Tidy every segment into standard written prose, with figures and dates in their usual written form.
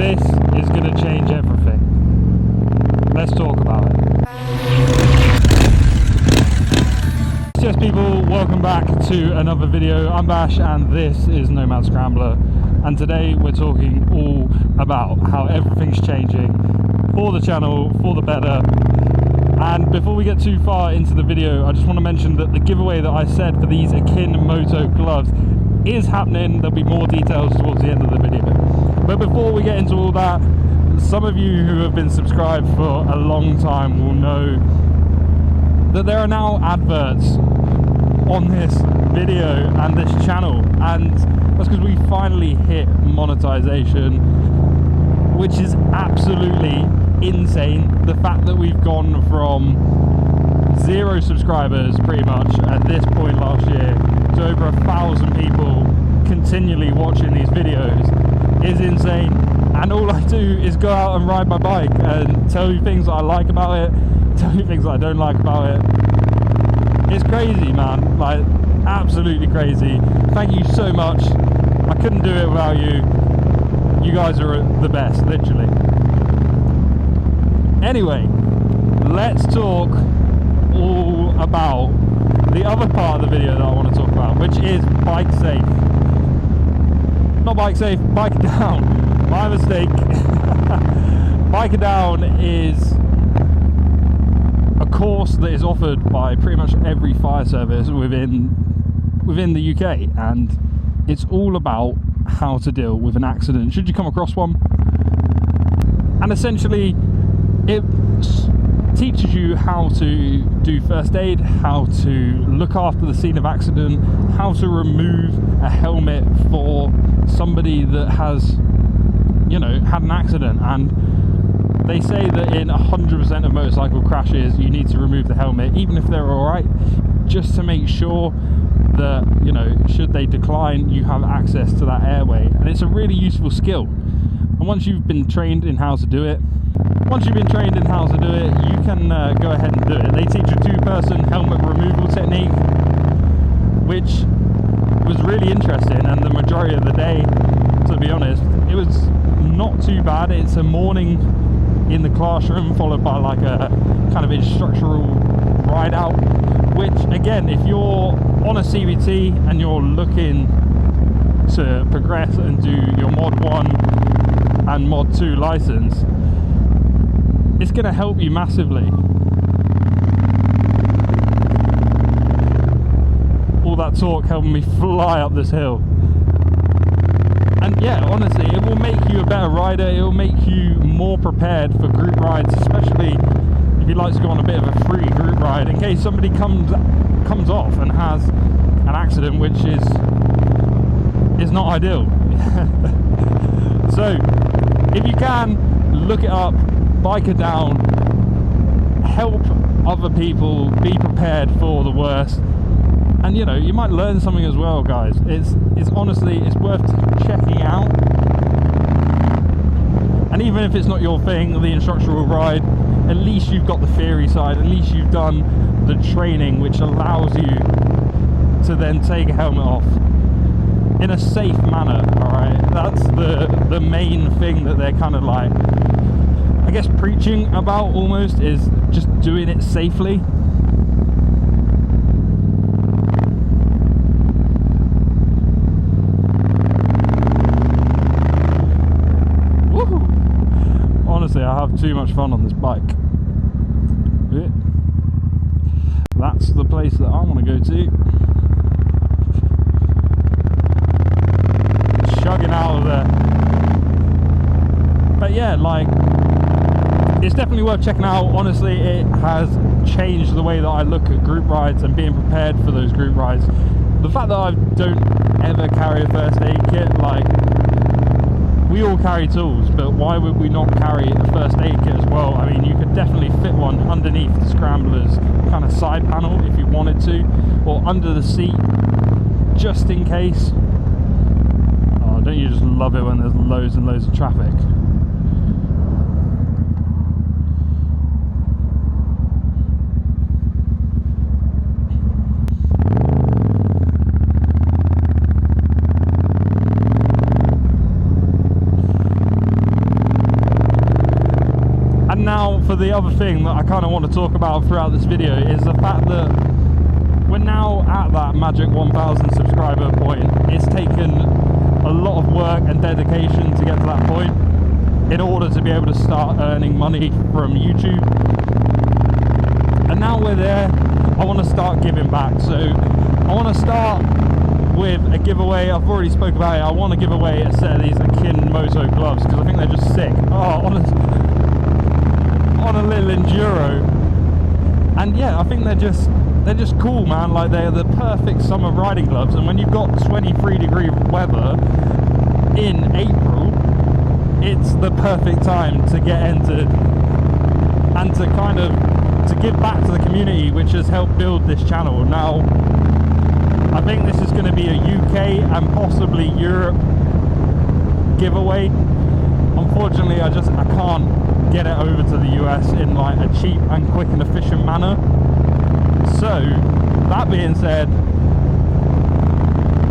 This is going to change everything. Let's talk about it. Yes, people, welcome back to another video. I'm Bash and this is Nomad Scrambler, and today we're talking all about how everything's changing for the channel, for the better. And before we get too far into the video, I just want to mention that the giveaway that I said for these Akin Moto gloves is happening. There'll be more details towards the end of the video. But before we get into all that, some of you who have been subscribed for a long time will know that there are now adverts on this video and this channel, and that's because we finally hit monetization, which is absolutely insane. The fact that we've gone from 0 subscribers pretty much at this point last year to over 1,000 people continually watching these videos is insane. And all I do is go out and ride my bike and tell you things that I like about it, tell you things that I don't like about it. It's crazy, man, like absolutely crazy. Thank you so much. I couldn't do it without you. You guys are the best, literally. Anyway, let's talk all about the other part of the video that I want to talk about, which is bike safe. Not bike safe, bike down. My mistake. Bike down is a course that is offered by pretty much every fire service within the UK, and it's all about how to deal with an accident should you come across one. And essentially it teaches you how to do first aid, how to look after the scene of accident, how to remove a helmet for somebody that has, you know, had an accident. And they say that in 100% of motorcycle crashes you need to remove the helmet, even if they're alright, just to make sure that, you know, should they decline, you have access to that airway. And it's a really useful skill. And once you've been trained in how to do it, you can go ahead and do it. They teach a 2-person helmet removal technique, which was really interesting, and the majority of the day, to be honest, it was not too bad. It's a morning in the classroom followed by like a kind of instructional ride out, which again, if you're on a CVT and you're looking to progress and do your mod 1 and mod 2 license, it's going to help you massively. All that talk helping me fly up this hill. And yeah, honestly, it will make you a better rider. It will make you more prepared for group rides, especially if you'd like to go on a bit of a free group ride in case somebody comes off and has an accident, which is not ideal. So if you can, look it up, bike it down, help other people be prepared for the worst. And you know, you might learn something as well, guys. It's honestly, it's worth checking out. And even if it's not your thing, the instructional ride, at least you've got the theory side, at least you've done the training, which allows you to then take a helmet off in a safe manner. All right, that's the main thing that they're kind of like, I guess, preaching about almost, is just doing it safely. Woohoo! Honestly, I have too much fun on this bike. That's the place that I want to go to. Chugging out of there. But yeah, like, it's definitely worth checking out. Honestly, it has changed the way that I look at group rides and being prepared for those group rides. The fact that I don't ever carry a first aid kit, like, we all carry tools, but why would we not carry a first aid kit as well? I mean, you could definitely fit one underneath the Scrambler's kind of side panel if you wanted to, or under the seat, just in case. Oh, don't you just love it when there's loads and loads of traffic? for the other thing that I kind of want to talk about throughout this video is the fact that we're now at that magic 1,000 subscriber point. It's taken a lot of work and dedication to get to that point in order to be able to start earning money from YouTube. And now we're there, I want to start giving back. So I want to start with a giveaway. I've already spoke about it. I want to give away a set of these Akin Moto gloves because I think they're just sick. Oh, on a little enduro. And yeah, I think they're just cool, man. Like, they're the perfect summer riding gloves. And when you've got 23-degree weather in April, it's the perfect time to get entered and to kind of to give back to the community which has helped build this channel. Now, I think this is going to be a UK and possibly Europe giveaway. Unfortunately, I can't get it over to the US in like a cheap and quick and efficient manner. So that being said,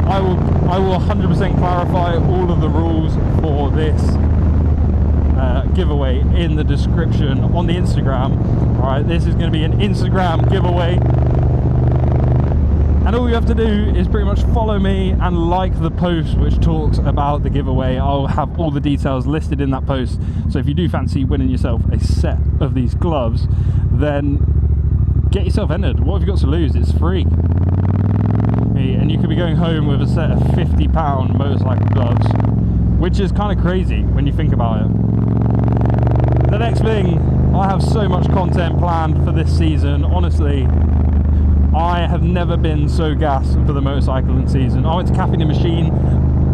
I will 100% clarify all of the rules for this giveaway in the description on the Instagram. Alright, this is going to be an Instagram giveaway, and all you have to do is pretty much follow me and like the post which talks about the giveaway. I'll have all the details listed in that post, so if you do fancy winning yourself a set of these gloves, then get yourself entered. What have you got to lose? It's free. And you could be going home with a set of £50 motorcycle gloves, which is kind of crazy when you think about it. The next thing, I have so much content planned for this season. Honestly, I have never been so gassed for the motorcycling season. I went to Cafe in the Machine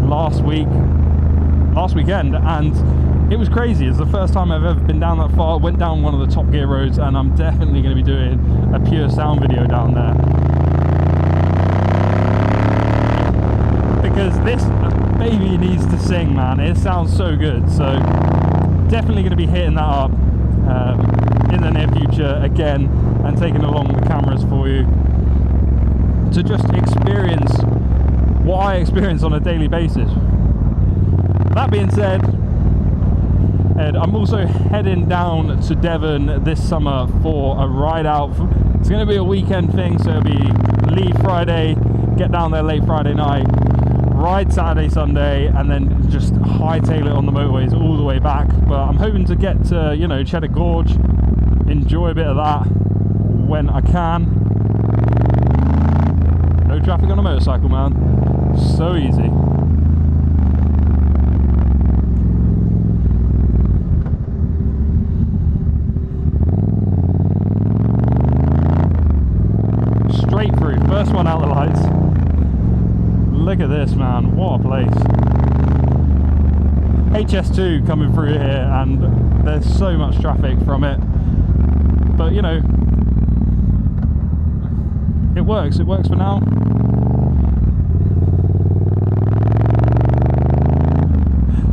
last weekend, and it was crazy. It's the first time I've ever been down that far. Went down one of the Top Gear roads, and I'm definitely going to be doing a pure sound video down there, because this baby needs to sing, man. It sounds so good. So definitely going to be hitting that up in the near future again, and taking along the cameras for you to just experience what I experience on a daily basis. That being said, Ed, I'm also heading down to Devon this summer for a ride out. It's going to be a weekend thing, so it'll be leave Friday, get down there late Friday night, ride Saturday, Sunday, and then just hightail it on the motorways all the way back. But I'm hoping to get to, you know, Cheddar Gorge, enjoy a bit of that when I can. No traffic on a motorcycle, man. So easy. Straight through, first one out the lights. Look at this, man, what a place. HS2 coming through here, and there's so much traffic from it, but you know, it works for now.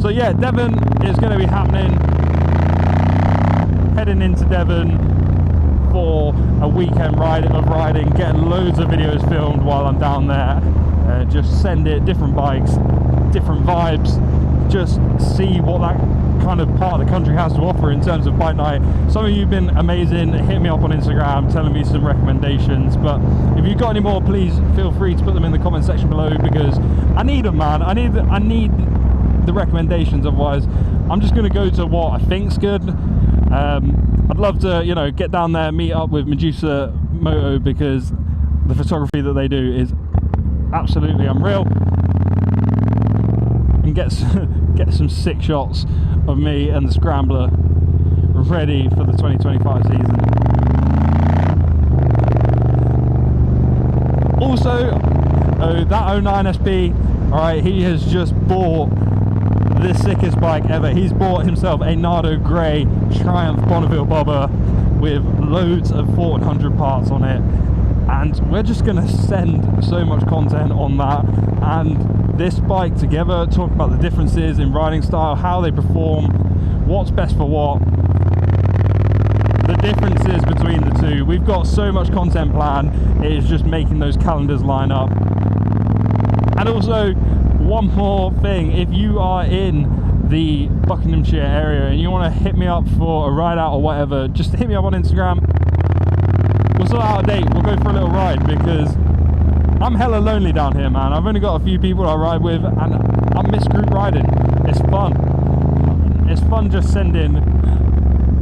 So yeah, Devon is going to be happening. Heading into Devon for a weekend ride of riding, getting loads of videos filmed while I'm down there. Just send it, different bikes, different vibes, just see what that kind of part of the country has to offer in terms of bike night. Some of you have been amazing. Hit me up on Instagram telling me some recommendations, but if you've got any more, please feel free to put them in the comment section below, because I need them, man. I need the recommendations, otherwise I'm just going to go to what I think's good. I'd love to, you know, get down there, meet up with Medusa Moto, because the photography that they do is absolutely unreal, and get some sick shots of me and the Scrambler ready for the 2025 season. Also, that 09 SP, alright, he has just bought the sickest bike ever. He's bought himself a Nardo Grey Triumph Bonneville bobber with loads of 1400 parts on it, and we're just going to send so much content on that and this bike together, talk about the differences in riding style, how they perform, what's best for what, the differences between the two. We've got so much content planned, it is just making those calendars line up. And also, one more thing, if you are in the Buckinghamshire area and you want to hit me up for a ride out or whatever, just hit me up on Instagram. We'll sort out a date, we'll go for a little ride, because I'm hella lonely down here, man. I've only got a few people I ride with and I miss group riding. It's fun. It's fun just sending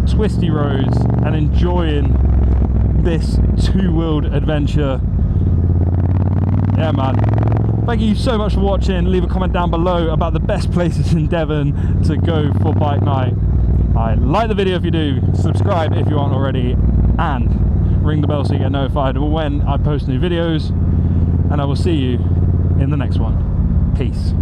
twisty roads and enjoying this two-wheeled adventure. Yeah, man. Thank you so much for watching. Leave a comment down below about the best places in Devon to go for bike night. Like the video if you do, subscribe if you aren't already, and ring the bell so you get notified when I post new videos. And I will see you in the next one. Peace.